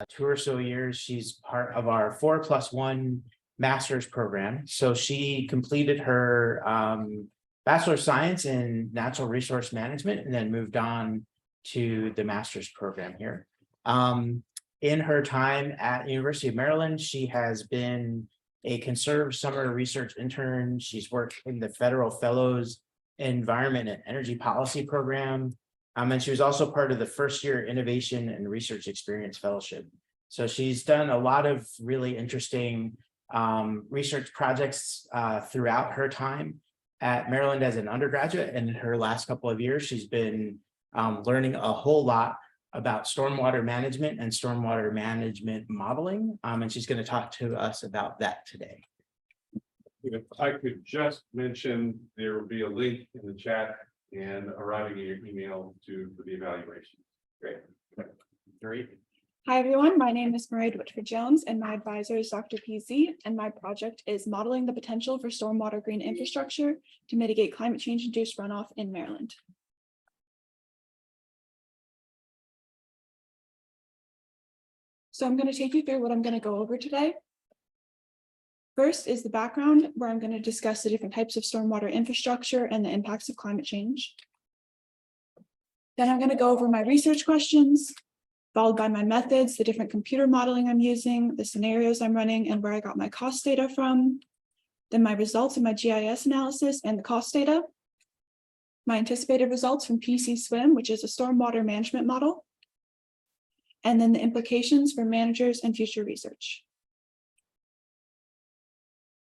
2 or so years. She's part of our 4+1 master's program. So she completed her Bachelor of Science in Natural Resource Management and then moved on to the master's program here. In her time at University of Maryland, she has been a conserved summer research intern. She's worked in the Federal Fellows Environment and Energy Policy Program. And she was also part of the first year Innovation and Research Experience Fellowship. So she's done a lot of really interesting research projects throughout her time at Maryland as an undergraduate. And in her last couple of years, she's been learning a whole lot about stormwater management and stormwater management modeling. And she's going to talk to us about that today. If I could just mention, there will be a link in the chat and arriving in your email for the evaluation. Great. Hi, everyone. My name is Mairead Whitford Jones, and my advisor is Dr. PZ, and my project is modeling the potential for stormwater green infrastructure to mitigate climate change-induced runoff in Maryland. So I'm going to take you through what I'm going to go over today. First is the background, where I'm going to discuss the different types of stormwater infrastructure and the impacts of climate change. Then I'm going to go over my research questions, followed by my methods, the different computer modeling I'm using, the scenarios I'm running, and where I got my cost data from. Then my results of my GIS analysis and the cost data. My anticipated results from PCSWMM, which is a stormwater management model. And then the implications for managers and future research.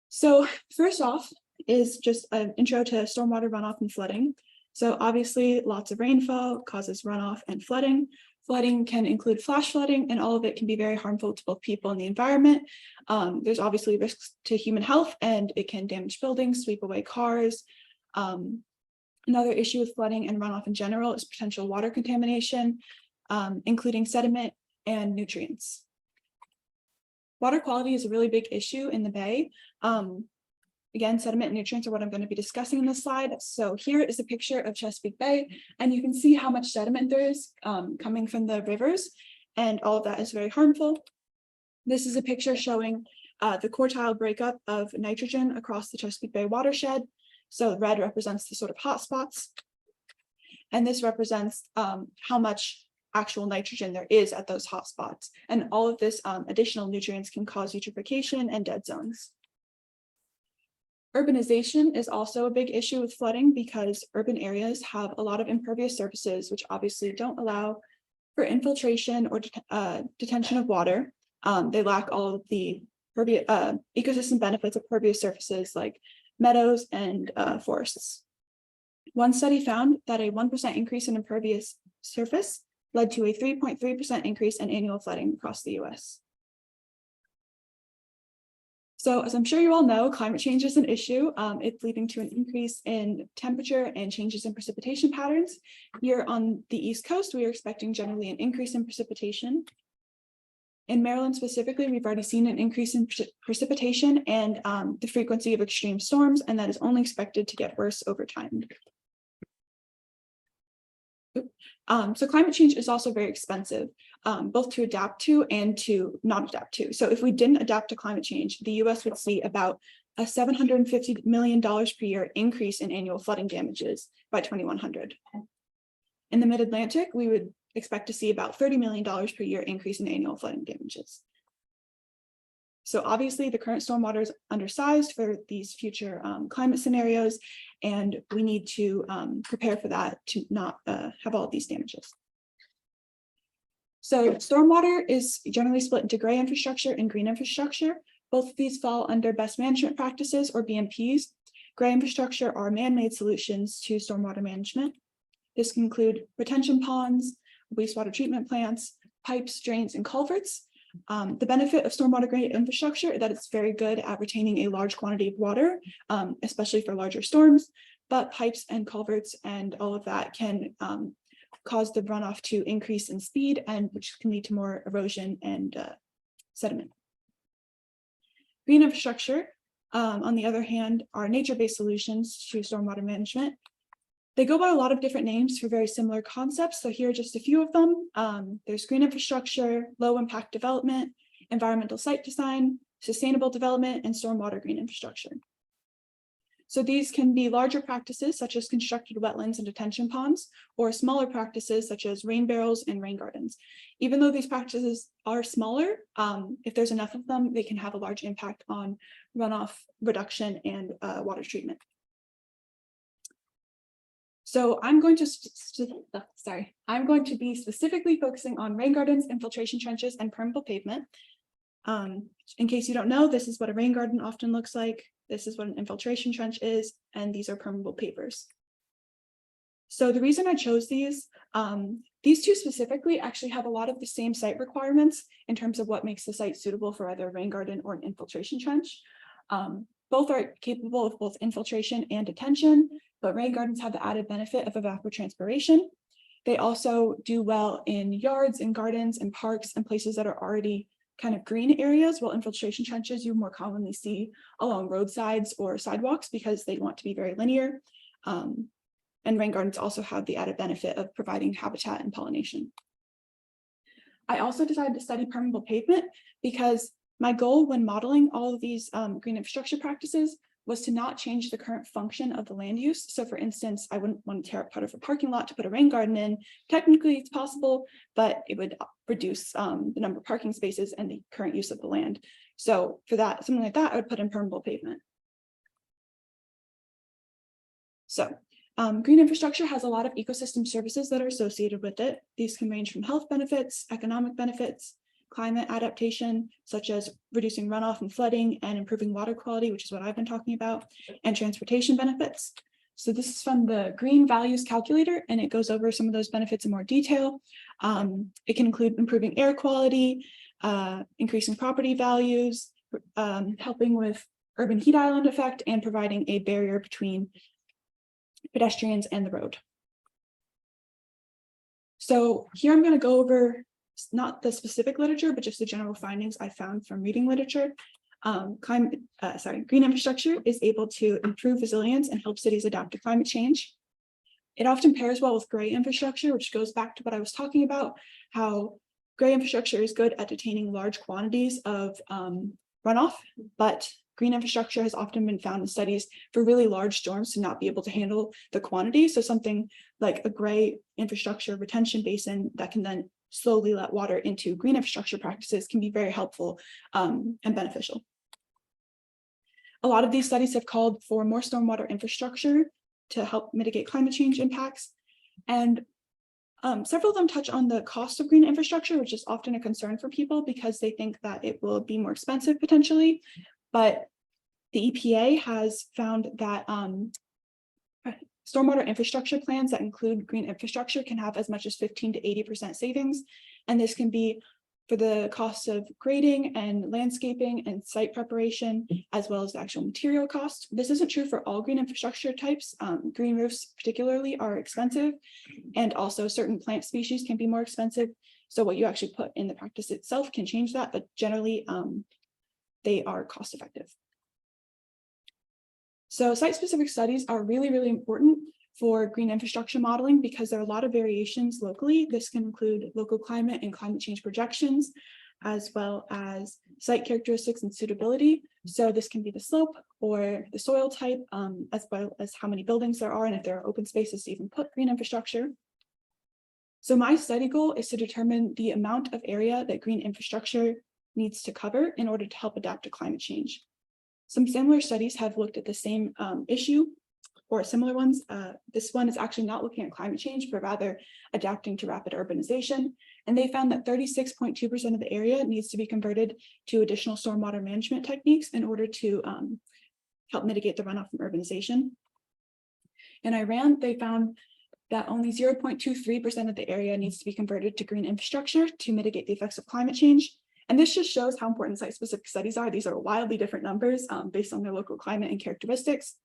So first off is just an intro to stormwater runoff and flooding. So obviously lots of rainfall causes runoff and flooding. Flooding can include flash flooding, and all of it can be very harmful to both people and the environment. There's obviously risks to human health, and it can damage buildings, sweep away cars. Another issue with flooding and runoff in general is potential water contamination, including sediment and nutrients. Water quality is a really big issue in the Bay. Again, sediment and nutrients are what I'm going to be discussing in this slide. So here is a picture of Chesapeake Bay, and you can see how much sediment there is coming from the rivers, and all of that is very harmful. This is a picture showing the quartile breakup of nitrogen across the Chesapeake Bay watershed. So red represents the sort of hot spots, and this represents how much actual nitrogen there is at those hot spots. And all of this additional nutrients can cause eutrophication and dead zones. Urbanization is also a big issue with flooding because urban areas have a lot of impervious surfaces, which obviously don't allow for infiltration or detention of water. They lack all of the ecosystem benefits of pervious surfaces like meadows and forests. One study found that a 1% increase in impervious surface led to a 3.3% increase in annual flooding across the US. So as I'm sure you all know, climate change is an issue. It's leading to an increase in temperature and changes in precipitation patterns. Here on the East Coast, we are expecting generally an increase in precipitation. In Maryland specifically, we've already seen an increase in precipitation and the frequency of extreme storms, and that is only expected to get worse over time. So climate change is also very expensive, both to adapt to and to not adapt to. So if we didn't adapt to climate change, the US would see about a $750 million per year increase in annual flooding damages by 2100. In the mid-Atlantic, we would expect to see about $30 million per year increase in annual flooding damages. So obviously the current stormwater is undersized for these future climate scenarios, and we need to prepare for that to not have all of these damages. So stormwater is generally split into gray infrastructure and green infrastructure. Both of these fall under best management practices or BMPs. Gray infrastructure are man-made solutions to stormwater management. This can include retention ponds, wastewater treatment plants, pipes, drains, and culverts. The benefit of stormwater gray infrastructure is that it's very good at retaining a large quantity of water, especially for larger storms, but pipes and culverts and all of that can cause the runoff to increase in speed, and which can lead to more erosion and sediment. Green infrastructure, on the other hand, are nature-based solutions to stormwater management. They go by a lot of different names for very similar concepts. So here are just a few of them. There's green infrastructure, low impact development, environmental site design, sustainable development, and stormwater green infrastructure. So these can be larger practices such as constructed wetlands and detention ponds, or smaller practices such as rain barrels and rain gardens. Even though these practices are smaller, if there's enough of them, they can have a large impact on runoff reduction and water treatment. So I'm going to be specifically focusing on rain gardens, infiltration trenches, and permeable pavement. In case you don't know, this is what a rain garden often looks like. This is what an infiltration trench is, and these are permeable pavers. So the reason I chose these two specifically actually have a lot of the same site requirements in terms of what makes the site suitable for either a rain garden or an infiltration trench. Both are capable of both infiltration and detention, but rain gardens have the added benefit of evapotranspiration. They also do well in yards and gardens and parks and places that are already kind of green areas, while infiltration trenches you more commonly see along roadsides or sidewalks because they want to be very linear. And rain gardens also have the added benefit of providing habitat and pollination. I also decided to study permeable pavement because my goal when modeling all of these green infrastructure practices was to not change the current function of the land use. So for instance, I wouldn't want to tear up part of a parking lot to put a rain garden in. Technically it's possible, but it would reduce the number of parking spaces and the current use of the land. So for that, something like that, I would put in permeable pavement. So green infrastructure has a lot of ecosystem services that are associated with it. These can range from health benefits, economic benefits, climate adaptation, such as reducing runoff and flooding and improving water quality, which is what I've been talking about, and transportation benefits. So this is from the Green Values Calculator, and it goes over some of those benefits in more detail. It can include improving air quality, increasing property values, helping with urban heat island effect, and providing a barrier between pedestrians and the road. So here I'm going to go over not the specific literature, but just the general findings I found from reading literature. Green infrastructure is able to improve resilience and help cities adapt to climate change. It often pairs well with gray infrastructure, which goes back to what I was talking about, how gray infrastructure is good at detaining large quantities of runoff, but green infrastructure has often been found in studies for really large storms to not be able to handle the quantity. So something like a gray infrastructure retention basin that can then slowly let water into green infrastructure practices can be very helpful and beneficial. A lot of these studies have called for more stormwater infrastructure to help mitigate climate change impacts. And several of them touch on the cost of green infrastructure, which is often a concern for people because they think that it will be more expensive potentially. But the EPA has found that stormwater infrastructure plans that include green infrastructure can have as much as 15 to 80% savings. And this can be for the cost of grading and landscaping and site preparation, as well as the actual material cost. This isn't true for all green infrastructure types. Green roofs particularly are expensive, and also certain plant species can be more expensive. So what you actually put in the practice itself can change that, but generally they are cost effective. So site-specific studies are really, really important for green infrastructure modeling because there are a lot of variations locally. This can include local climate and climate change projections, as well as site characteristics and suitability. So this can be the slope or the soil type, as well as how many buildings there are and if there are open spaces to even put green infrastructure. So my study goal is to determine the amount of area that green infrastructure needs to cover in order to help adapt to climate change. Some similar studies have looked at the same issue or similar ones. This one is actually not looking at climate change, but rather adapting to rapid urbanization. And they found that 36.2% of the area needs to be converted to additional stormwater management techniques in order to help mitigate the runoff from urbanization. In Iran, they found that only 0.23% of the area needs to be converted to green infrastructure to mitigate the effects of climate change. And this just shows how important site-specific studies are. These are wildly different numbers based on their local climate and characteristics.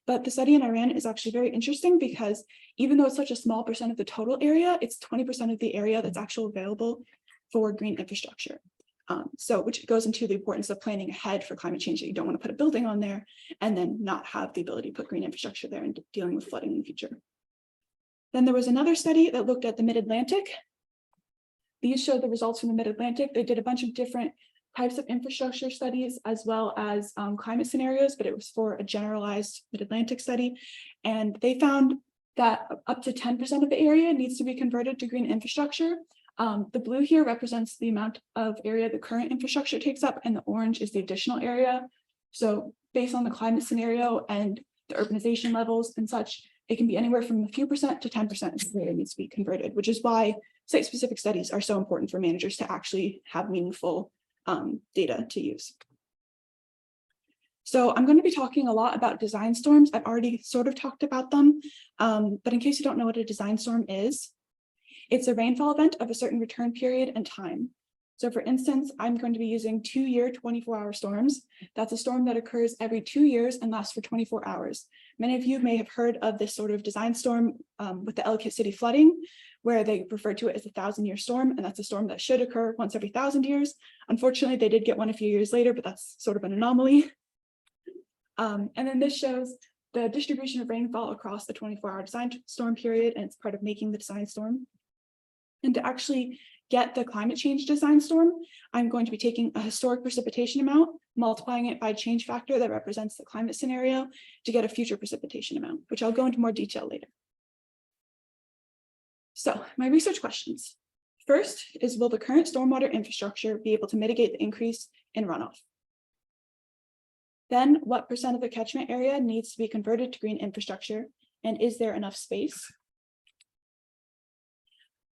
But the study in Iran is actually very interesting because even though it's such a small percent of the total area, it's 20% of the area that's actually available for green infrastructure. Which goes into the importance of planning ahead for climate change, that you don't want to put a building on there and then not have the ability to put green infrastructure there and dealing with flooding in the future. Then there was another study that looked at the Mid-Atlantic. These showed the results from the Mid-Atlantic. They did a bunch of different types of infrastructure studies as well as climate scenarios, but it was for a generalized Mid-Atlantic study. And they found that up to 10% of the area needs to be converted to green infrastructure. The blue here represents the amount of area the current infrastructure takes up, and the orange is the additional area. So based on the climate scenario and the urbanization levels and such, it can be anywhere from a few percent to 10% of the area needs to be converted, which is why site-specific studies are so important for managers to actually have meaningful data to use. So I'm going to be talking a lot about design storms. I've already sort of talked about them, but in case you don't know what a design storm is, it's a rainfall event of a certain return period and time. So for instance, I'm going to be using 2-year 24-hour storms. That's a storm that occurs every 2 years and lasts for 24 hours. Many of you may have heard of this sort of design storm with the Ellicott City flooding, where they refer to it as a 1,000-year storm, and that's a storm that should occur once every 1,000 years. Unfortunately, they did get one a few years later, but that's sort of an anomaly. And then this shows the distribution of rainfall across the 24-hour design storm period, and it's part of making the design storm. And to actually get the climate change design storm, I'm going to be taking a historic precipitation amount, multiplying it by a change factor that represents the climate scenario to get a future precipitation amount, which I'll go into more detail later. So my research questions. First is, will the current stormwater infrastructure be able to mitigate the increase in runoff? Then what % of the catchment area needs to be converted to green infrastructure, and is there enough space?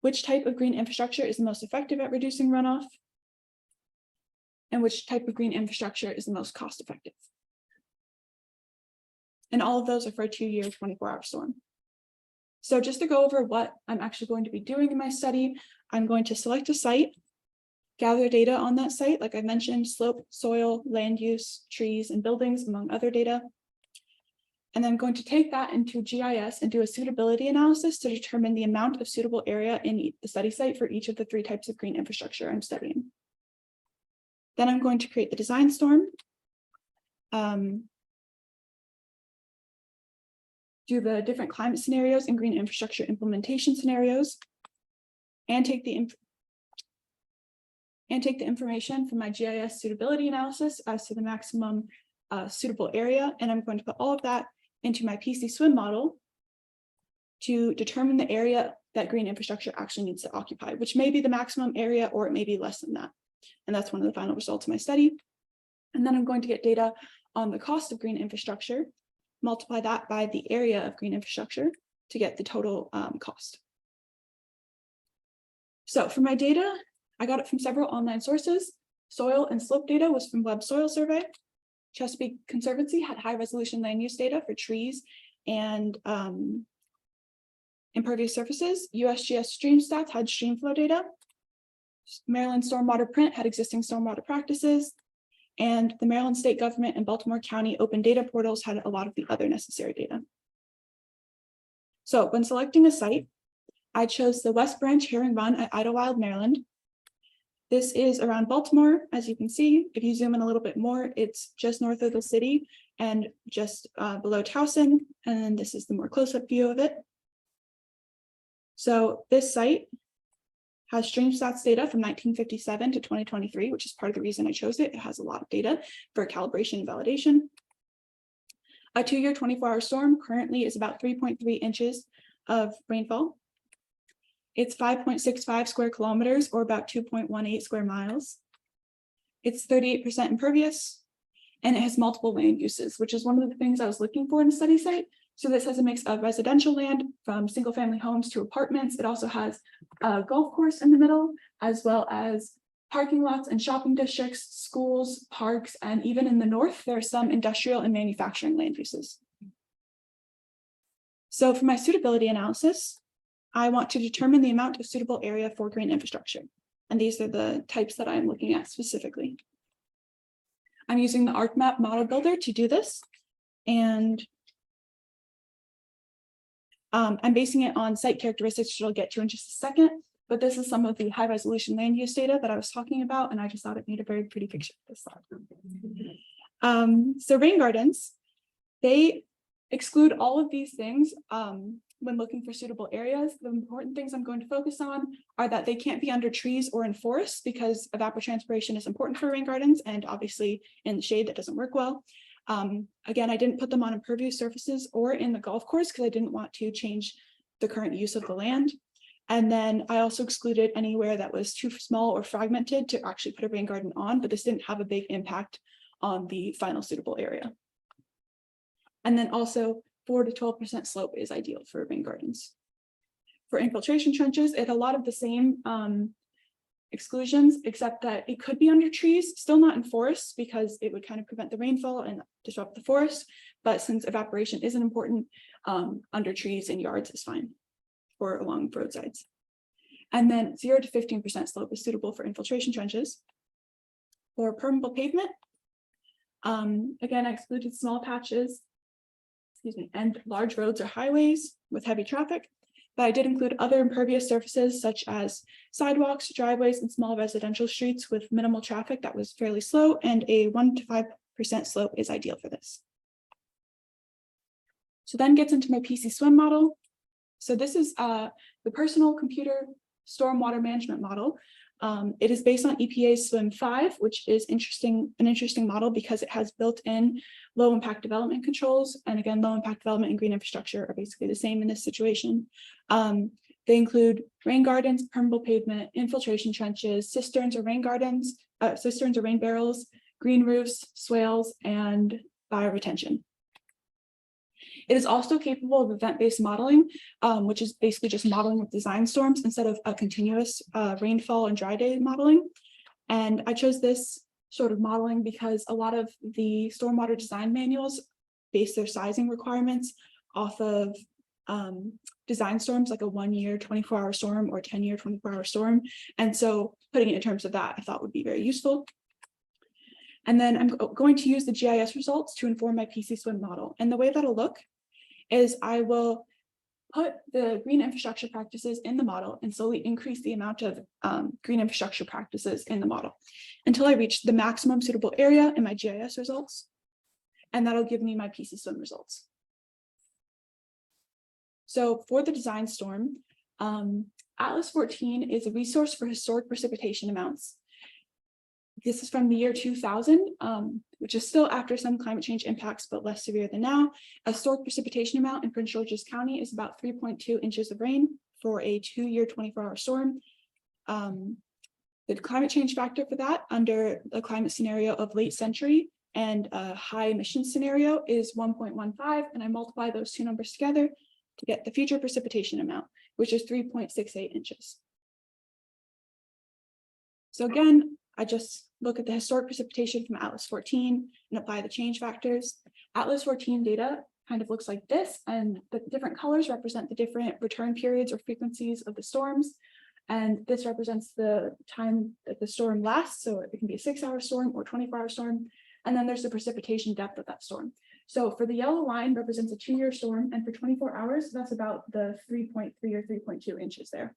Which type of green infrastructure is the most effective at reducing runoff? And which type of green infrastructure is the most cost effective? And all of those are for a 2-year, 24-hour storm. So just to go over what I'm actually going to be doing in my study, I'm going to select a site, gather data on that site, like I mentioned, slope, soil, land use, trees, and buildings, among other data. And then I'm going to take that into GIS and do a suitability analysis to determine the amount of suitable area in the study site for each of the 3 types of green infrastructure I'm studying. Then I'm going to create the design storm, do the different climate scenarios and green infrastructure implementation scenarios, and take the information from my GIS suitability analysis as to the maximum suitable area, and I'm going to put all of that into my PCSWMM model to determine the area that green infrastructure actually needs to occupy, which may be the maximum area or it may be less than that. And that's one of the final results of my study. And then I'm going to get data on the cost of green infrastructure, multiply that by the area of green infrastructure to get the total cost. So for my data, I got it from several online sources. Soil and slope data was from Web Soil Survey. Chesapeake Conservancy had high resolution land use data for trees and impervious surfaces. USGS Stream Stats had stream flow data. Maryland Stormwater Print had existing stormwater practices. And the Maryland State Government and Baltimore County open data portals had a lot of the other necessary data. So when selecting a site, I chose the West Branch Herring Run at Idlewild, Maryland. This is around Baltimore, as you can see. If you zoom in a little bit more, it's just north of the city and just below Towson. And then this is the more close-up view of it. So this site has stream stats data from 1957 to 2023, which is part of the reason I chose it. It has a lot of data for calibration and validation. A 2-year, 24-hour storm currently is about 3.3 inches of rainfall. It's 5.65 square kilometers, or about 2.18 square miles. It's 38% impervious, and it has multiple land uses, which is one of the things I was looking for in a study site. So this has a mix of residential land from single family homes to apartments. It also has a golf course in the middle, as well as parking lots and shopping districts, schools, parks, and even in the north, there are some industrial and manufacturing land uses. So for my suitability analysis, I want to determine the amount of suitable area for green infrastructure. And these are the types that I'm looking at specifically. I'm using the ArcMap model builder to do this. And I'm basing it on site characteristics, which I'll get to in just a second. But this is some of the high resolution land use data that I was talking about. And I just thought it made a very pretty picture of this slide. So rain gardens, they exclude all of these things when looking for suitable areas, the important things I'm going to focus on are that they can't be under trees or in forests because evapotranspiration is important for rain gardens, and obviously in the shade that doesn't work well. Again, I didn't put them on impervious surfaces or in the golf course because I didn't want to change the current use of the land. And then I also excluded anywhere that was too small or fragmented to actually put a rain garden on, but this didn't have a big impact on the final suitable area. And then also 4 to 12% slope is ideal for rain gardens. For infiltration trenches, it had a lot of the same exclusions, except that it could be under trees, still not in forests because it would kind of prevent the rainfall and disrupt the forest. But since evaporation isn't important, under trees and yards is fine, or along roadsides. And then 0 to 15% slope is suitable for infiltration trenches. For permeable pavement, again, I excluded small patches, and large roads or highways with heavy traffic. But I did include other impervious surfaces such as sidewalks, driveways, and small residential streets with minimal traffic that was fairly slow, and a 1 to 5% slope is ideal for this. So then gets into my PCSWMM model. So this is the personal computer stormwater management model. It is based on EPA's SWIM 5, which is an interesting model because it has built-in low impact development controls. And again, low impact development and green infrastructure are basically the same in this situation. They include rain gardens, permeable pavement, infiltration trenches, cisterns or rain gardens, cisterns or rain barrels, green roofs, swales, and bioretention. It is also capable of event-based modeling, which is basically just modeling with design storms instead of a continuous rainfall and dry day modeling. And I chose this sort of modeling because a lot of the stormwater design manuals base their sizing requirements off of design storms, like a 1-year 24-hour storm or 10-year 24-hour storm. And so putting it in terms of that, I thought would be very useful. And then I'm going to use the GIS results to inform my PCSWMM model. And the way that'll look is I will put the green infrastructure practices in the model and slowly increase the amount of green infrastructure practices in the model until I reach the maximum suitable area in my GIS results. And that'll give me my PCSWMM results. So for the design storm, Atlas 14 is a resource for historic precipitation amounts. This is from the year 2000, which is still after some climate change impacts, but less severe than now. A historic precipitation amount in Prince George's County is about 3.2 inches of rain for a 2-year 24-hour storm. The climate change factor for that under the climate scenario of late century and a high emission scenario is 1.15, and I multiply those two numbers together to get the future precipitation amount, which is 3.68 inches. So again, I just look at the historic precipitation from Atlas 14 and apply the change factors. Atlas 14 data kind of looks like this, and the different colors represent the different return periods or frequencies of the storms. And this represents the time that the storm lasts. So it can be a 6-hour storm or 24-hour storm. And then there's the precipitation depth of that storm. So for the yellow line represents a 2-year storm. And for 24 hours, that's about the 3.3 or 3.2 inches there.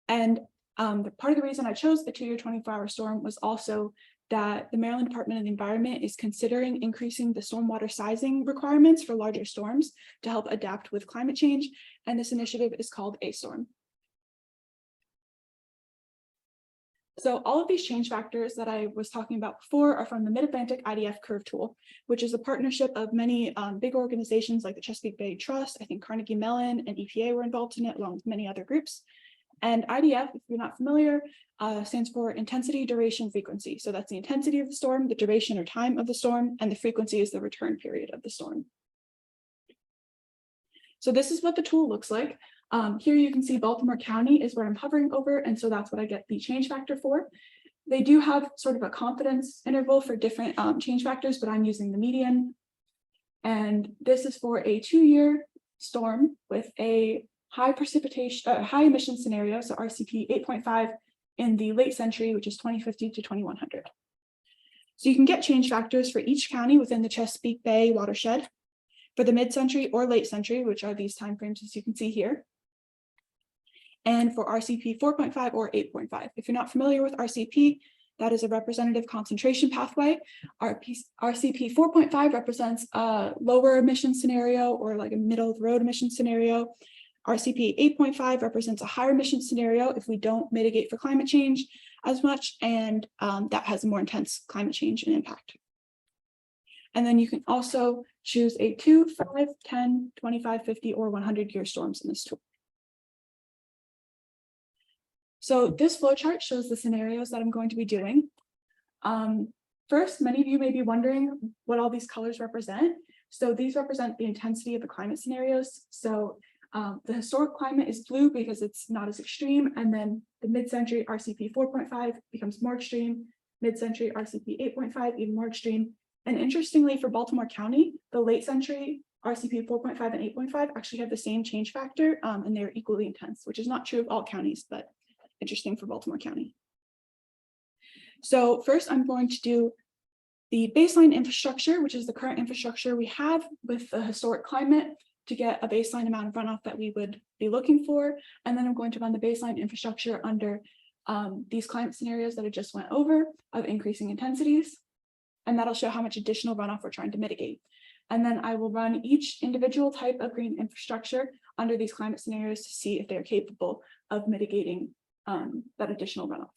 And part of the reason I chose the 2-year 24-hour storm was also that the Maryland Department of the Environment is considering increasing the stormwater sizing requirements for larger storms to help adapt with climate change. And this initiative is called A-Storm. So all of these change factors that I was talking about before are from the Mid-Atlantic IDF Curve Tool, which is a partnership of many big organizations like the Chesapeake Bay Trust. I think Carnegie Mellon and EPA were involved in it, along with many other groups. And IDF, if you're not familiar, stands for intensity, duration, frequency. So that's the intensity of the storm, the duration or time of the storm, and the frequency is the return period of the storm. So this is what the tool looks like. Here you can see Baltimore County is where I'm hovering over, and so that's what I get the change factor for. They do have sort of a confidence interval for different change factors, but I'm using the median. And this is for a 2-year storm with a high precipitation, high emission scenario, so RCP 8.5 in the late century, which is 2050 to 2100. So you can get change factors for each county within the Chesapeake Bay watershed for the mid-century or late century, which are these timeframes as you can see here. And for RCP 4.5 or 8.5. If you're not familiar with RCP, That is a representative concentration pathway. RCP 4.5 represents a lower emission scenario or like a middle of the road emission scenario. RCP 8.5 represents a higher emission scenario if we don't mitigate for climate change as much, and that has a more intense climate change and impact. And then you can also choose a 2, 5, 10, 25, 50, or 100-year storms in this tool. So this flowchart shows the scenarios that I'm going to be doing. First, many of you may be wondering what all these colors represent. So these represent the intensity of the climate scenarios. So the historic climate is blue because it's not as extreme. And then the mid-century RCP 4.5 becomes more extreme. Mid-century RCP 8.5 even more extreme. And interestingly, for Baltimore County, the late century RCP 4.5 and 8.5 actually have the same change factor, and they're equally intense, which is not true of all counties, but interesting for Baltimore County. So first, I'm going to do the baseline infrastructure, which is the current infrastructure we have with the historic climate to get a baseline amount of runoff that we would be looking for. And then I'm going to run the baseline infrastructure under these climate scenarios that I just went over of increasing intensities. And that'll show how much additional runoff we're trying to mitigate. And then I will run each individual type of green infrastructure under these climate scenarios to see if they're capable of mitigating that additional runoff.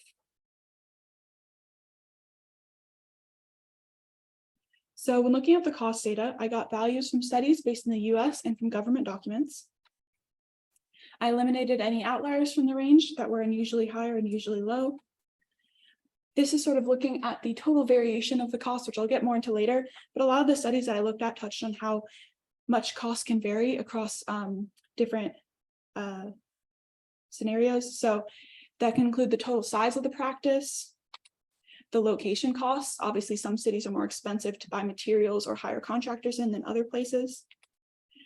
So when looking at the cost data, I got values from studies based in the US and from government documents. I eliminated any outliers from the range that were unusually high or unusually low. This is sort of looking at the total variation of the cost, which I'll get more into later, but a lot of the studies that I looked at touched on how much cost can vary across different scenarios. So that can include the total size of the practice, the location costs. Obviously, some cities are more expensive to buy materials or hire contractors in than other places.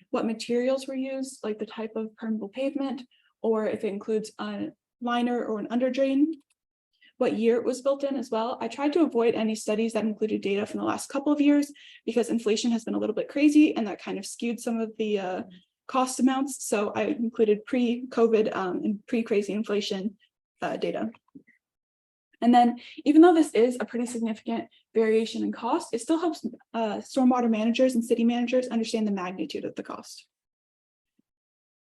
What materials were used, like the type of permeable pavement, or if it includes a liner or an underdrain. What year it was built in as well. I tried to avoid any studies that included data from the last couple of years because inflation has been a little bit crazy and that kind of skewed some of the cost amounts. So I included pre-COVID and pre-crazy inflation data. And then even though this is a pretty significant variation in cost, it still helps stormwater managers and city managers understand the magnitude of the cost.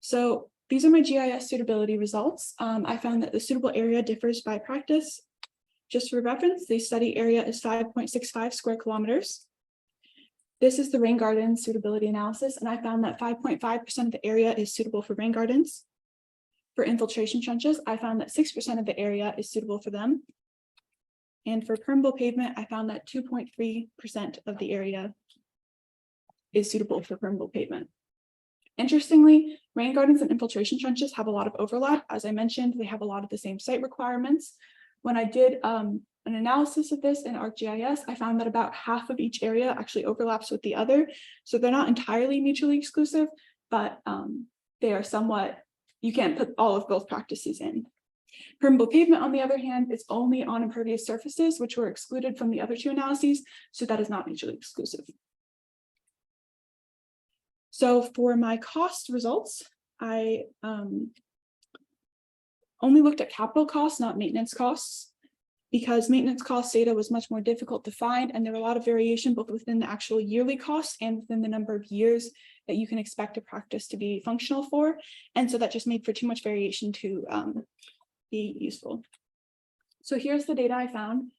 So these are my GIS suitability results. I found that the suitable area differs by practice. Just for reference, the study area is 5.65 square kilometers. This is the rain garden suitability analysis, and I found that 5.5% of the area is suitable for rain gardens. For infiltration trenches, I found that 6% of the area is suitable for them. And for permeable pavement, I found that 2.3% of the area is suitable for permeable pavement. Interestingly, rain gardens and infiltration trenches have a lot of overlap. As I mentioned, they have a lot of the same site requirements. When I did an analysis of this in ArcGIS, I found that about half of each area actually overlaps with the other. So they're not entirely mutually exclusive, but they are somewhat, you can't put all of both practices in. Permeable pavement, on the other hand, is only on impervious surfaces, which were excluded from the other two analyses. So that is not mutually exclusive. So for my cost results, I only looked at capital costs, not maintenance costs, because maintenance cost data was much more difficult to find, and there were a lot of variation both within the actual yearly cost and within the number of years that you can expect a practice to be functional for. And so that just made for too much variation to be useful. So here's the data I found.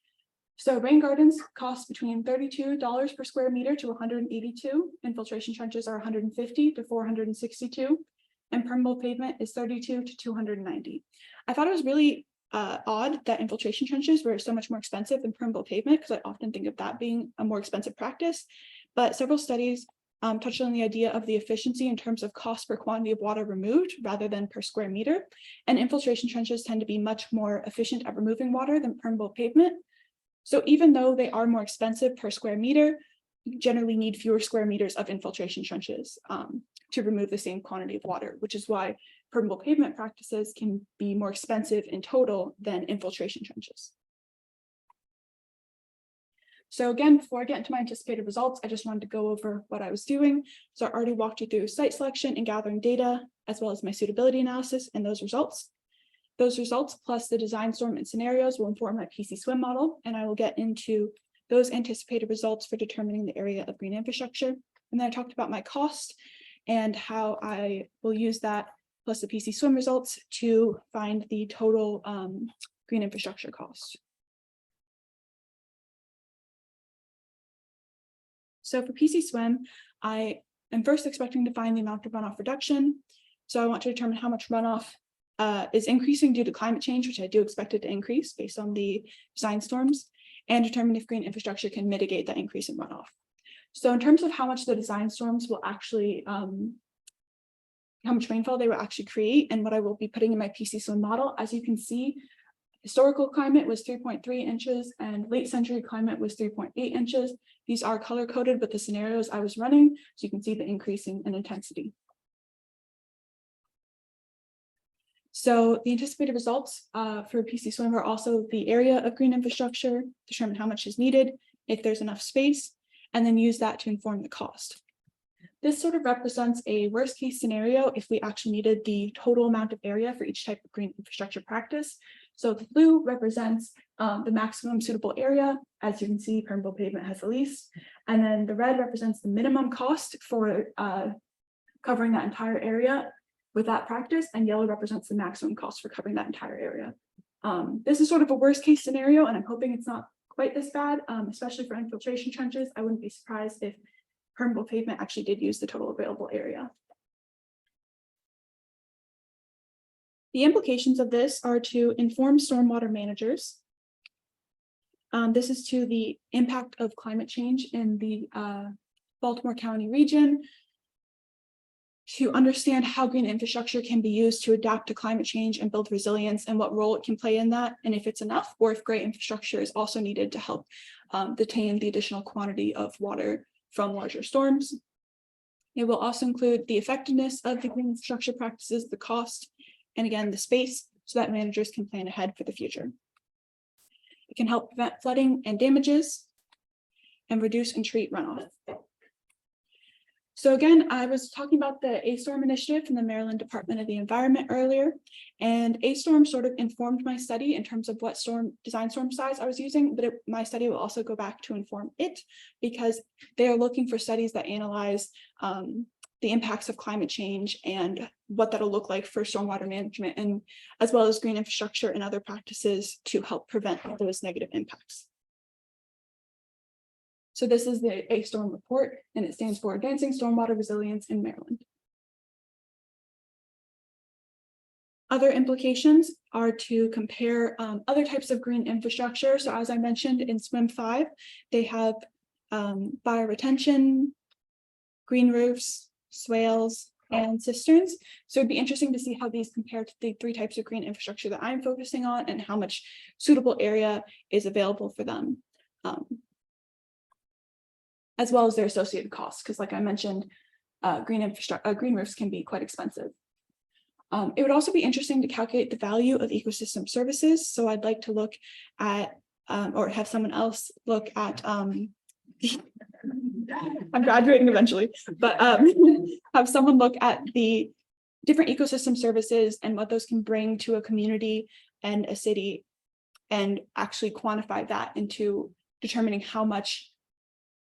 So rain gardens cost between $32 per square meter to $182. Infiltration trenches are $150 to $462. And permeable pavement is $32 to $290. I thought it was really odd that infiltration trenches were so much more expensive than permeable pavement, because I often think of that being a more expensive practice. But several studies touched on the idea of the efficiency in terms of cost per quantity of water removed rather than per square meter. And infiltration trenches tend to be much more efficient at removing water than permeable pavement. So even though they are more expensive per square meter, you generally need fewer square meters of infiltration trenches to remove the same quantity of water, which is why permeable pavement practices can be more expensive in total than infiltration trenches. So again, before I get into my anticipated results, I just wanted to go over what I was doing. So I already walked you through site selection and gathering data, as well as my suitability analysis and those results. Those results plus the design storm and scenarios will inform my PCSWMM model, and I will get into those anticipated results for determining the area of green infrastructure. And then I talked about my cost and how I will use that plus the PCSWMM results to find the total green infrastructure cost. So for PCSWMM, I am first expecting to find the amount of runoff reduction. So I want to determine how much runoff is increasing due to climate change, which I do expect it to increase based on the design storms, and determine if green infrastructure can mitigate that increase in runoff. So in terms of how much the design storms will actually, how much rainfall they will actually create, and what I will be putting in my PCSWMM model, as you can see, historical climate was 3.3 inches and late century climate was 3.8 inches. These are color coded with the scenarios I was running, so you can see the increasing in intensity. So the anticipated results for PCSWMM are also the area of green infrastructure, determine how much is needed, if there's enough space, and then use that to inform the cost. This sort of represents a worst case scenario if we actually needed the total amount of area for each type of green infrastructure practice. So the blue represents the maximum suitable area. As you can see, permeable pavement has the least. And then the red represents the minimum cost for covering that entire area with that practice, and yellow represents the maximum cost for covering that entire area. This is sort of a worst case scenario, and I'm hoping it's not quite this bad, especially for infiltration trenches. I wouldn't be surprised if permeable pavement actually did use the total available area. The implications of this are to inform stormwater managers. This is to the impact of climate change in the Baltimore County region, to understand how green infrastructure can be used to adapt to climate change and build resilience, and what role it can play in that, and if it's enough, or if gray infrastructure is also needed to help detain the additional quantity of water from larger storms. It will also include the effectiveness of the green infrastructure practices, the cost, and again, the space, so that managers can plan ahead for the future. It can help prevent flooding and damages and reduce and treat runoff. So again, I was talking about the A-Storm initiative from the Maryland Department of the Environment earlier, and A-Storm sort of informed my study in terms of what design storm size I was using, but my study will also go back to inform it, because they are looking for studies that analyze the impacts of climate change and what that'll look like for stormwater management, and as well as green infrastructure and other practices to help prevent those negative impacts. So this is the A-Storm report, and it stands for Advancing Stormwater Resilience in Maryland. Other implications are to compare other types of green infrastructure. So as I mentioned in SWIM 5, they have bioretention, green roofs, swales, and cisterns. So it'd be interesting to see how these compare to the 3 types of green infrastructure that I'm focusing on, and how much suitable area is available for them. As well as their associated costs, because like I mentioned, green roofs can be quite expensive. It would also be interesting to calculate the value of ecosystem services. So I'd like to look at, or have someone else look at, I'm graduating eventually, but have someone look at the different ecosystem services and what those can bring to a community and a city, and actually quantify that into determining how much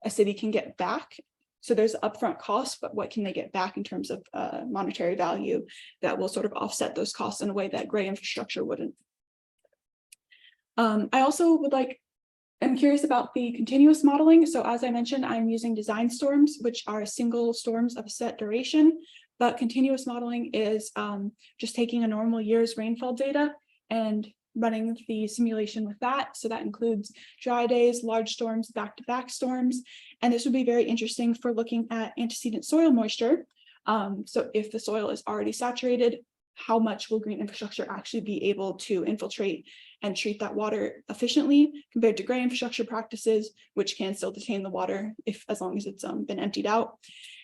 a city can get back. So there's upfront costs, but what can they get back in terms of monetary value that will sort of offset those costs in a way that gray infrastructure wouldn't. I also I'm curious about the continuous modeling. So as I mentioned, I'm using design storms, which are single storms of a set duration, but continuous modeling is just taking a normal year's rainfall data and running the simulation with that. So that includes dry days, large storms, back-to-back storms. And this would be very interesting for looking at antecedent soil moisture. So if the soil is already saturated, how much will green infrastructure actually be able to infiltrate and treat that water efficiently compared to gray infrastructure practices, which can still detain the water as long as it's been emptied out.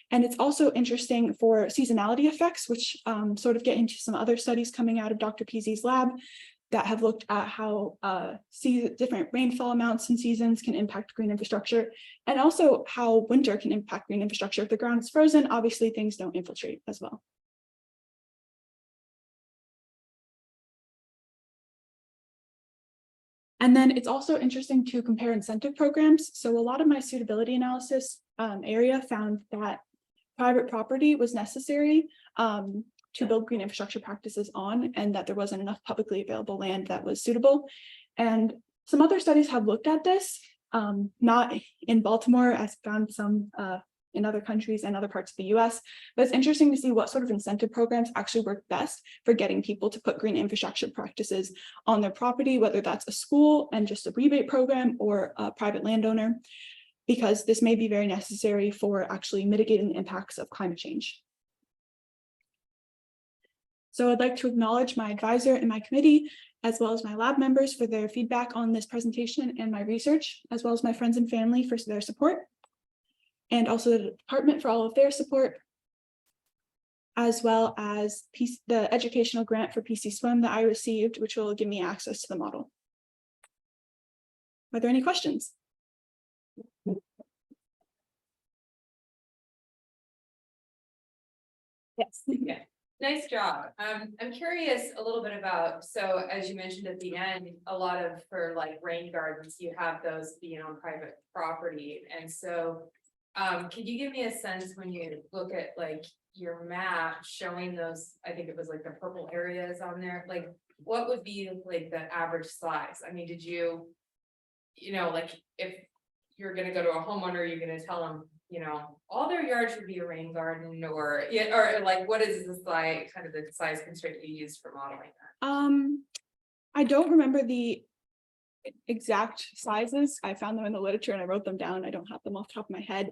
And it's also interesting for seasonality effects, which sort of get into some other studies coming out of Dr. Peasy's lab that have looked at how different rainfall amounts and seasons can impact green infrastructure, and also how winter can impact green infrastructure. If the ground is frozen, obviously things don't infiltrate as well. And then it's also interesting to compare incentive programs. So a lot of my suitability analysis area found that private property was necessary to build green infrastructure practices on, and that there wasn't enough publicly available land that was suitable. And some other studies have looked at this, not in Baltimore, as found some in other countries and other parts of the US, but it's interesting to see what sort of incentive programs actually work best for getting people to put green infrastructure practices on their property, whether that's a school and just a rebate program or a private landowner, because this may be very necessary for actually mitigating the impacts of climate change. So I'd like to acknowledge my advisor and my committee, as well as my lab members for their feedback on this presentation and my research, as well as my friends and family for their support, and also the department for all of their support, as well as the educational grant for PCSWMM that I received, which will give me access to the model. Are there any questions? Yes. Yeah, nice job. I'm curious a little bit about, so as you mentioned at the end, a lot of for like rain gardens, you have those being on private property. And so could you give me a sense when you look at like your map showing those, I think it was like the purple areas on there, like what would be like the average size? I mean, did you know, like if you're gonna go to a homeowner, you're gonna tell them, you know, all their yard should be a rain garden, or yeah, or like what is the size, kind of the size constraint you use for modeling that? I don't remember the exact sizes. I found them in the literature and I wrote them down. I don't have them off the top of my head.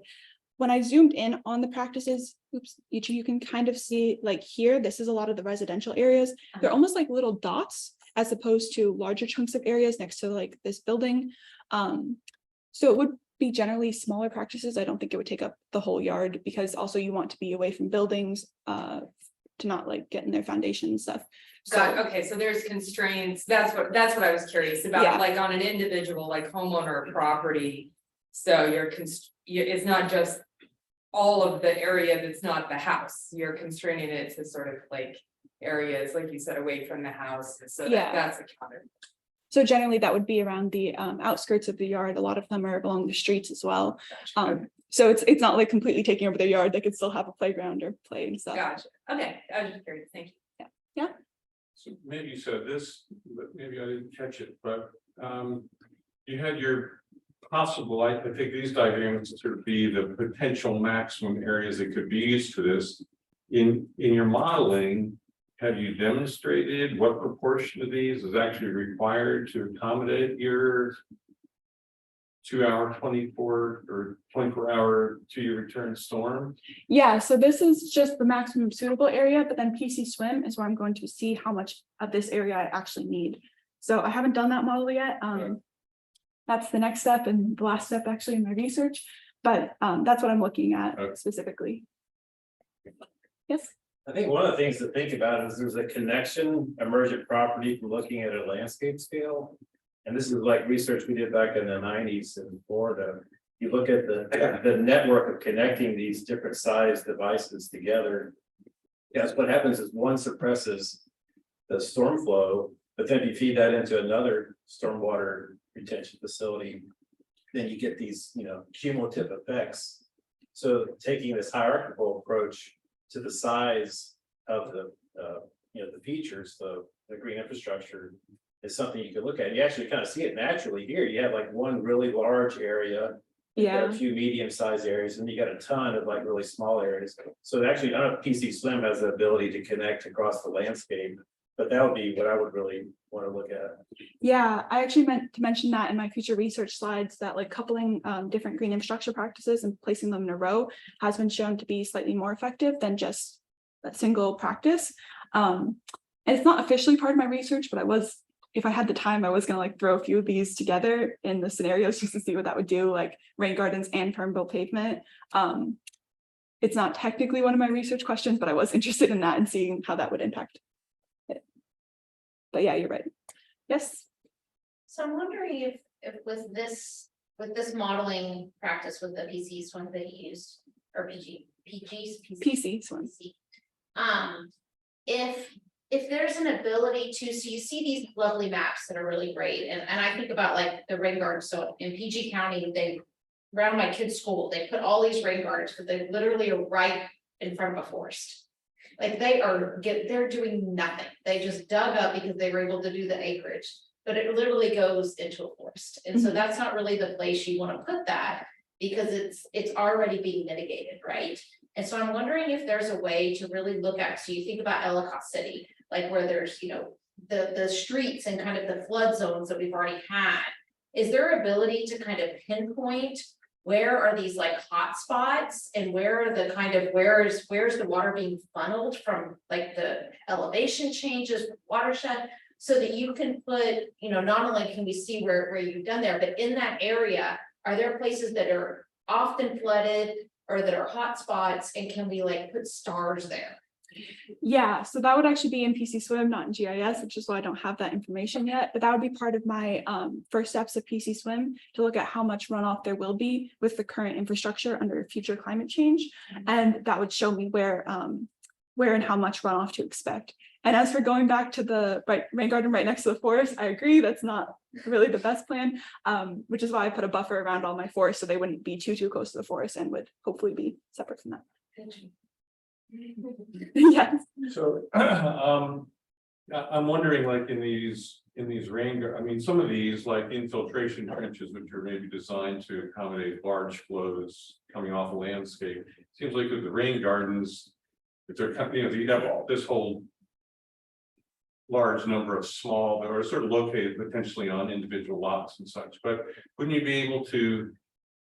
When I zoomed in on the practices, oops, you can kind of see like here, this is a lot of the residential areas. They're almost like little dots as opposed to larger chunks of areas next to like this building. So it would be generally smaller practices. I don't think it would take up the whole yard, because also you want to be away from buildings to not like get in their foundation and stuff. Got it. Okay, so there's constraints. That's what I was curious about, Yeah. like on an individual, like homeowner property. So it's not just all of the area that's not the house. You're constraining it to sort of like areas, like you said, away from the house. So Yeah. that's accounted. So generally that would be around the outskirts of the yard. A lot of them are along the streets as well. So it's not like completely taking over their yard. They could still have a playground or play and stuff. Gotcha. Okay, I was just curious. Thank you. Yeah. So maybe you said this, but maybe I didn't catch it, but you had your possible, I think these diagrams sort of be the potential maximum areas that could be used for this. In your modeling, have you demonstrated what proportion of these is actually required to accommodate your 2-hour, 24-hour to your return storm? Yeah, so this is just the maximum suitable area, but then PCSWMM is where I'm going to see how much of this area I actually need. So I haven't done that model yet. That's the next step and the last step actually in my research, but that's what I'm looking at specifically. Yes. I think one of the things to think about is there's a connection emergent property from looking at a landscape scale. And this is like research we did back in the 90s in Florida. You look at the network of connecting these different size devices together. Yes, what happens is one suppresses the storm flow, but then if you feed that into another stormwater retention facility, then you get these, cumulative effects. So taking this hierarchical approach to the size of the features, the green infrastructure is something you can look at. You actually kind of see it naturally here. You have like one really large area, you got a few medium-sized areas, and you got a ton of like really small areas. So actually, I don't know if PCSWMM has the ability to connect across the landscape, but that would be what I would really want to look at. Yeah, I actually meant to mention that in my future research slides, that like coupling different green infrastructure practices and placing them in a row has been shown to be slightly more effective than just a single practice. And it's not officially part of my research, but if I had the time, I was going to like throw a few of these together in the scenarios just to see what that would do, like rain gardens and permeable pavement. It's not technically one of my research questions, but I was interested in that and seeing how that would impact it. But yeah, you're right. Yes. So I'm wondering if with this modeling practice with the PCSWMM that you used, or PCSWMM, PCSWMM. if if there's an ability to, so you see these lovely maps that are really great, and I think about like the rain gardens, so in PG County, around my kids' school, they put all these rain gardens, but they literally are right in front of a forest. Like they're doing nothing, they just dug up because they were able to do the acreage, but it literally goes into a forest, and so that's not really the place you wanna put that, because it's already being mitigated, right? And so I'm wondering if there's a way to really look at, so you think about Ellicott City, like where there's, you know, the streets and kind of the flood zones that we've already had. Is there ability to kind of pinpoint where are these like hot spots and where are the kind of, where's the water being funneled from, like the elevation changes, watershed, so that you can put, you know, not only can we see where you've done there, but in that area, are there places that are often flooded or that are hot spots, and can we like put stars there? Yeah, so that would actually be in PCSWM, not in GIS, which is why I don't have that information yet, but that would be part of my first steps of PCSWM to look at how much runoff there will be with the current infrastructure under future climate change. And that would show me where and how much runoff to expect. And as for going back to the rain garden right next to the forest, I agree, that's not really the best plan, which is why I put a buffer around all my forests so they wouldn't be too close to the forest and would hopefully be separate from that. Yes. So, I'm wondering, like in these I mean, some of these like infiltration trenches, which are maybe designed to accommodate large flows coming off a landscape. Seems like with the rain gardens, if they're, you know, you have this whole large number of small that are sort of located potentially on individual lots and such, but wouldn't you be able to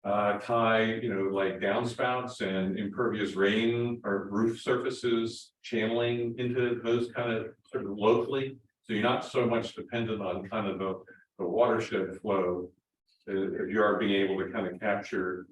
tie, you know, like downspouts and impervious rain or roof surfaces channeling into those kind of sort of locally, so you're not so much dependent on kind of the watershed flow, if you are being able to kind of capture,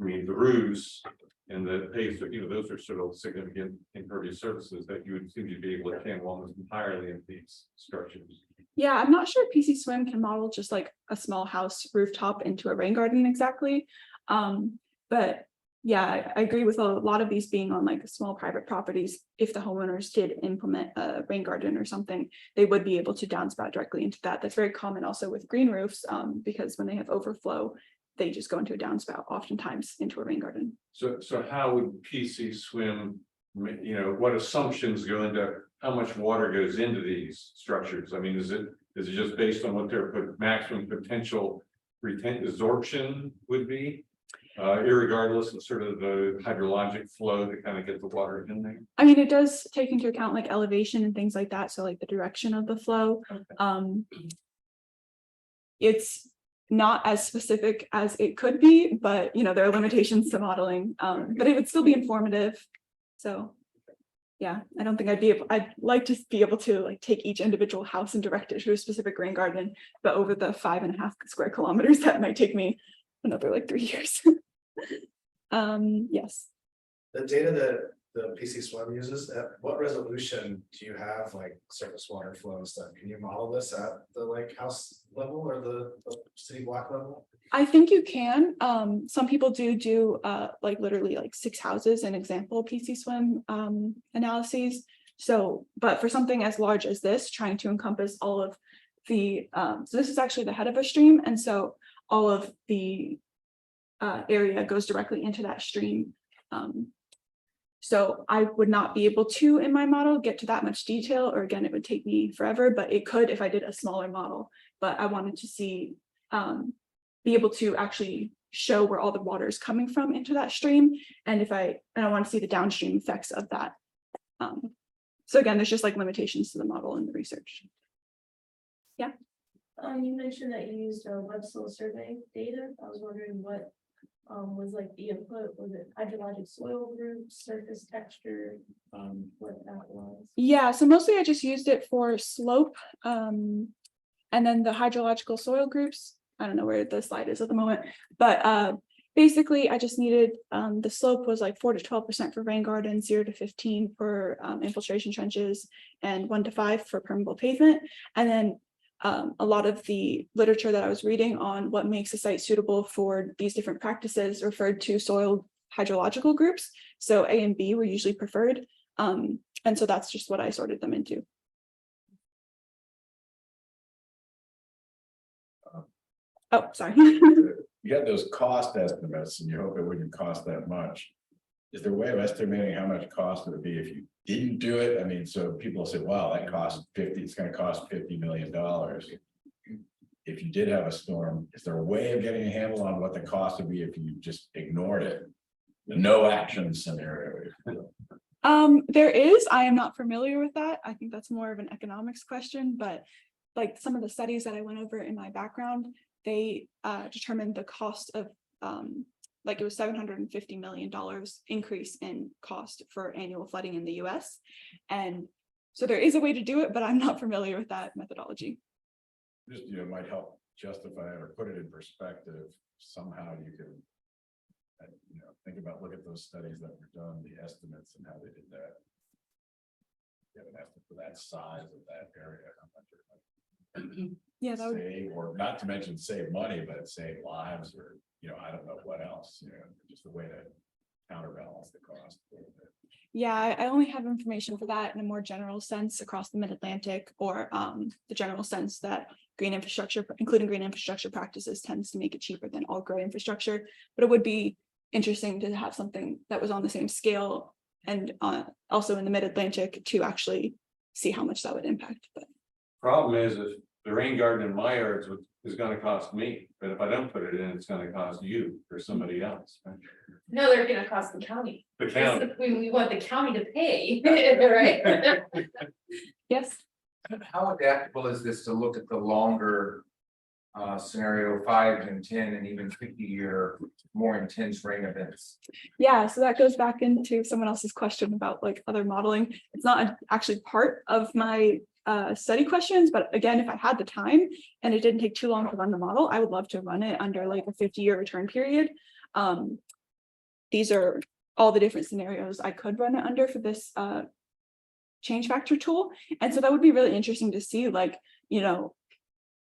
I mean, the roofs and the pace of, you know, those are sort of significant impervious surfaces that you would seem to be able to channel almost entirely in these structures. Yeah, I'm not sure PCSWM can model just like a small house rooftop into a rain garden exactly. But yeah, I agree with a lot of these being on like small private properties. If the homeowners did implement a rain garden or something, they would be able to downspout directly into that. That's very common also with green roofs, because when they have overflow, they just go into a downspout oftentimes into a rain garden. So how would PCSWM, you know, what assumptions go into how much water goes into these structures? I mean, is it just based on what their maximum potential absorption would be, irregardless of sort of the hydrologic flow to kind of get the water in there? I mean, it does take into account like elevation and things like that. So like the direction of the flow. Okay. It's not as specific as it could be, but you know, there are limitations to modeling, but it would still be informative. So yeah, I don't think I'd like to be able to like take each individual house and direct it to a specific rain garden, but over the 5.5 square kilometers, that might take me another like 3 years. Yes. The data that the PCSWM uses, at what resolution do you have like surface water flow and stuff? Can you model this at the like house level or the city block level? I think you can. Some people do like literally like 6 houses and example PCSWM analyses. So, but for something as large as this, trying to encompass all of the so this is actually the head of a stream, and so all of the area goes directly into that stream. So I would not be able to, in my model, get to that much detail, or again, it would take me forever, but it could if I did a smaller model. But I wanted to see, be able to actually show where all the water is coming from into that stream. And I want to see the downstream effects of that. So again, there's just like limitations to the model and the research. Yeah. You mentioned that you used web soil survey data. I was wondering what was like the input. Was it hydrologic soil groups, surface texture, what that was? Yeah, so mostly I just used it for slope, and then the hydrological soil groups. I don't know where the slide is at the moment, but basically I just needed the slope was like 4 to 12% for rain gardens, 0 to 15 for infiltration trenches, and 1 to 5 for permeable pavement. And then a lot of the literature that I was reading on what makes a site suitable for these different practices referred to soil hydrological groups. So A and B were usually preferred. And so that's just what I sorted them into. Oh, sorry. You got those cost estimates and you hope it wouldn't cost that much. Is there a way of estimating how much cost it would be if you didn't do it? I mean, so people say, wow, that cost 50, it's gonna cost $50 million. If you did have a storm, is there a way of getting a handle on what the cost would be if you just ignored it? The no action scenario. There is, I am not familiar with that. I think that's more of an economics question, but like some of the studies that I went over in my background, they determined the cost of like it was $750 million increase in cost for annual flooding in the US. And so there is a way to do it, but I'm not familiar with that methodology. Just, you know, might help justify it or put it in perspective. Somehow you can, you know, think about, look at those studies that were done, the estimates and how they did that. Get an estimate for that size of that area. How much it might Yeah, that would, save, or not to mention save money, but save lives, or, you know, I don't know what else, you know, just a way to counterbalance the cost. yeah, I only have information for that in a more general sense across the mid-Atlantic, or the general sense that green infrastructure, including green infrastructure practices, tends to make it cheaper than all gray infrastructure. But it would be interesting to have something that was on the same scale and also in the mid-Atlantic to actually see how much that would impact. But Problem is, if the rain garden in my yards is gonna cost me, but if I don't put it in, it's gonna cost you or somebody else. Right? No, they're gonna cost the county. The county. We want the county to pay, right? yes, How adaptable is this to look at the longer scenario, 5 and 10 and even 50-year more intense rain events? yeah, so that goes back into someone else's question about like other modeling. It's not actually part of my study questions, but again, if I had the time and it didn't take too long to run the model, I would love to run it under like a 50-year return period. These are all the different scenarios I could run it under for this change factor tool. And so that would be really interesting to see, like, you know,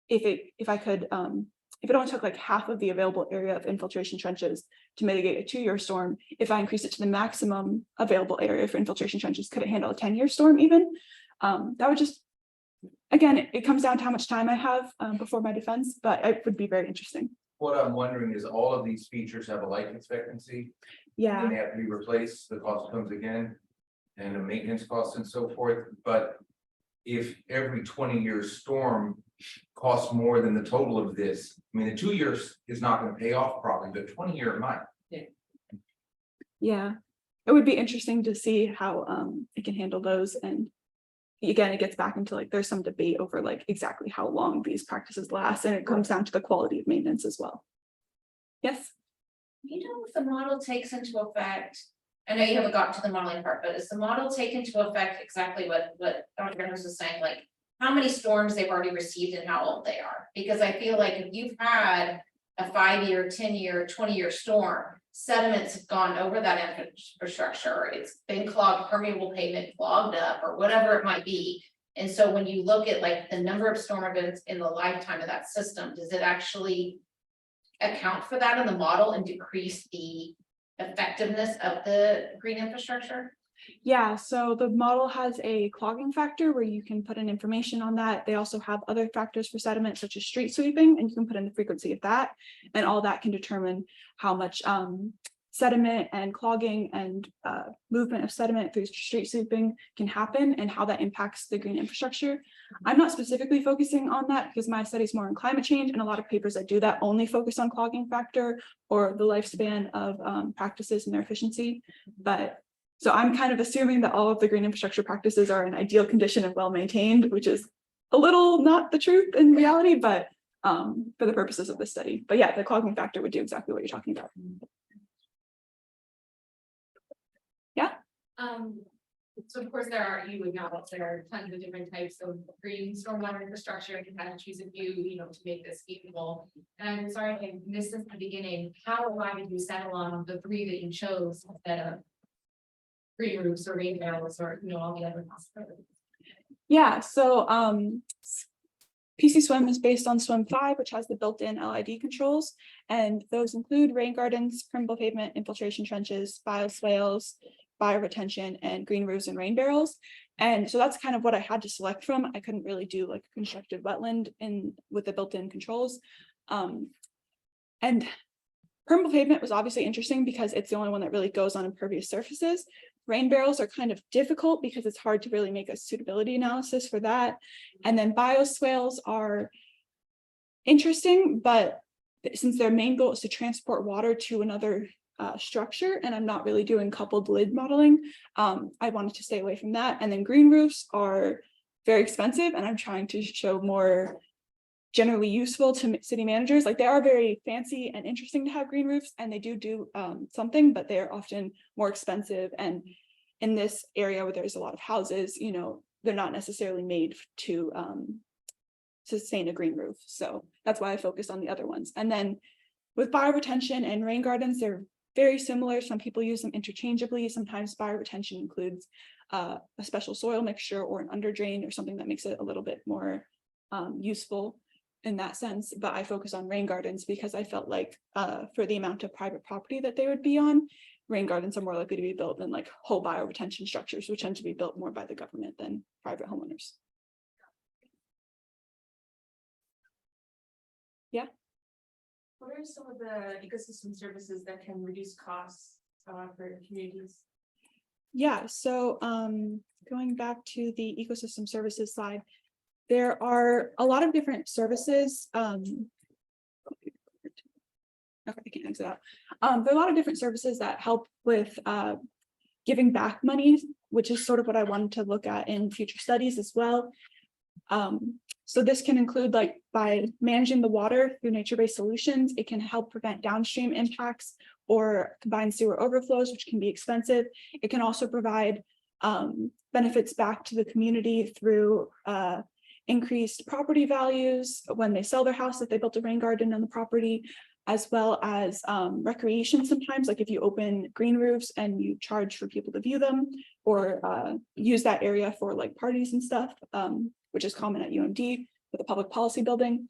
if it only took like half of the available area of infiltration trenches to mitigate a 2-year storm, if I increase it to the maximum available area for infiltration trenches, could it handle a 10-year storm even? That would just, again, it comes down to how much time I have before my defense, but it would be very interesting. What I'm wondering is all of these features have a life expectancy. Yeah. And they have to be replaced, the cost comes again, and the maintenance costs and so forth. But if every 20-year storm costs more than the total of this, I mean, the 2 years is not going to pay off probably, but 20-year might. Yeah, it would be interesting to see how it can handle those. And again, it gets back into like there's some debate over like exactly how long these practices last, and it comes down to the quality of maintenance as well. Yes. You know, if the model takes into effect, I know you haven't gotten to the modeling part, but does the model take into effect exactly what Dr. Reynolds was saying, like how many storms they've already received and how old they are? Because I feel like if you've had a 5-year, 10-year, 20-year storm, sediments have gone over that infrastructure, it's been clogged, permeable pavement clogged up, or whatever it might be. And so when you look at like the number of storm events in the lifetime of that system, does it actually account for that in the model and decrease the effectiveness of the green infrastructure? Yeah, so the model has a clogging factor where you can put in information on that. They also have other factors for sediment such as street sweeping, and you can put in the frequency of that, and all that can determine how much sediment and clogging and movement of sediment through street sweeping can happen and how that impacts the green infrastructure. I'm not specifically focusing on that because my study is more on climate change, and a lot of papers that do that only focus on clogging factor or the lifespan of practices and their efficiency. But so I'm kind of assuming that all of the green infrastructure practices are in ideal condition and well maintained, which is a little not the truth in reality, but for the purposes of this study. But yeah, the clogging factor would do exactly what you're talking about. Yeah. So of course there are, you would know, there are tons of different types of green stormwater infrastructure, and you kind of choose a few, you know, to make this feasible. And I'm sorry, I missed this at the beginning. How or why did you settle on the 3 that you chose instead of green roofs or rain barrels or, you know, all the other possibilities? Yeah, so PCSWMM is based on SWIM 5, which has the built-in LID controls, and those include rain gardens, permeable pavement, infiltration trenches, bioswales, bioretention and green roofs and rain barrels. And so that's kind of what I had to select from. I couldn't really do like constructed wetland with the built-in controls. And permeable pavement was obviously interesting because it's the only one that really goes on impervious surfaces. Rain barrels are kind of difficult because it's hard to really make a suitability analysis for that. And then bioswales are interesting, but since their main goal is to transport water to another structure, and I'm not really doing coupled lid modeling, I wanted to stay away from that. And then green roofs are very expensive, and I'm trying to show more generally useful to city managers. Like, they are very fancy and interesting to have green roofs, and they do something, but they're often more expensive. And in this area where there's a lot of houses, you know, they're not necessarily made to sustain a green roof. So that's why I focused on the other ones. And then with bioretention and rain gardens, they're very similar. Some people use them interchangeably. Sometimes bioretention includes a special soil mixture or an under drain or something that makes it a little bit more useful in that sense. But I focus on rain gardens because I felt like for the amount of private property that they would be on, rain gardens are more likely to be built than like whole bioretention structures, which tend to be built more by the government than private homeowners. Yeah. What are some of the ecosystem services that can reduce costs for communities? Yeah, so going back to the ecosystem services slide, there are a lot of different services. Okay, I can't exit out. There are a lot of different services that help with giving back money, which is sort of what I wanted to look at in future studies as well. So this can include, like, by managing the water through nature-based solutions, it can help prevent downstream impacts or combined sewer overflows, which can be expensive. It can also provide benefits back to the community through increased property values when they sell their house if they built a rain garden on the property, as well as recreation sometimes, like if you open green roofs and you charge for people to view them, or use that area for like parties and stuff, which is common at UMD with a public policy building.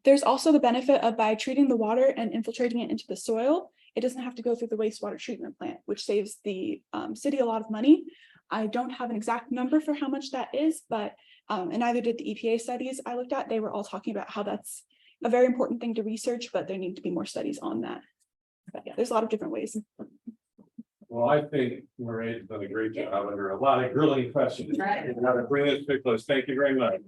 There's also the benefit of, by treating the water and infiltrating it into the soil, it doesn't have to go through the wastewater treatment plant, which saves the city a lot of money. I don't have an exact number for how much that is, but and neither did the EPA studies I looked at. They were all talking about how that's a very important thing to research, but there need to be more studies on that. But yeah, there's a lot of different ways. Well, I think Mairead's done a great job under a lot of grilling questions. Right. And how to bring this to a close. Thank you very much.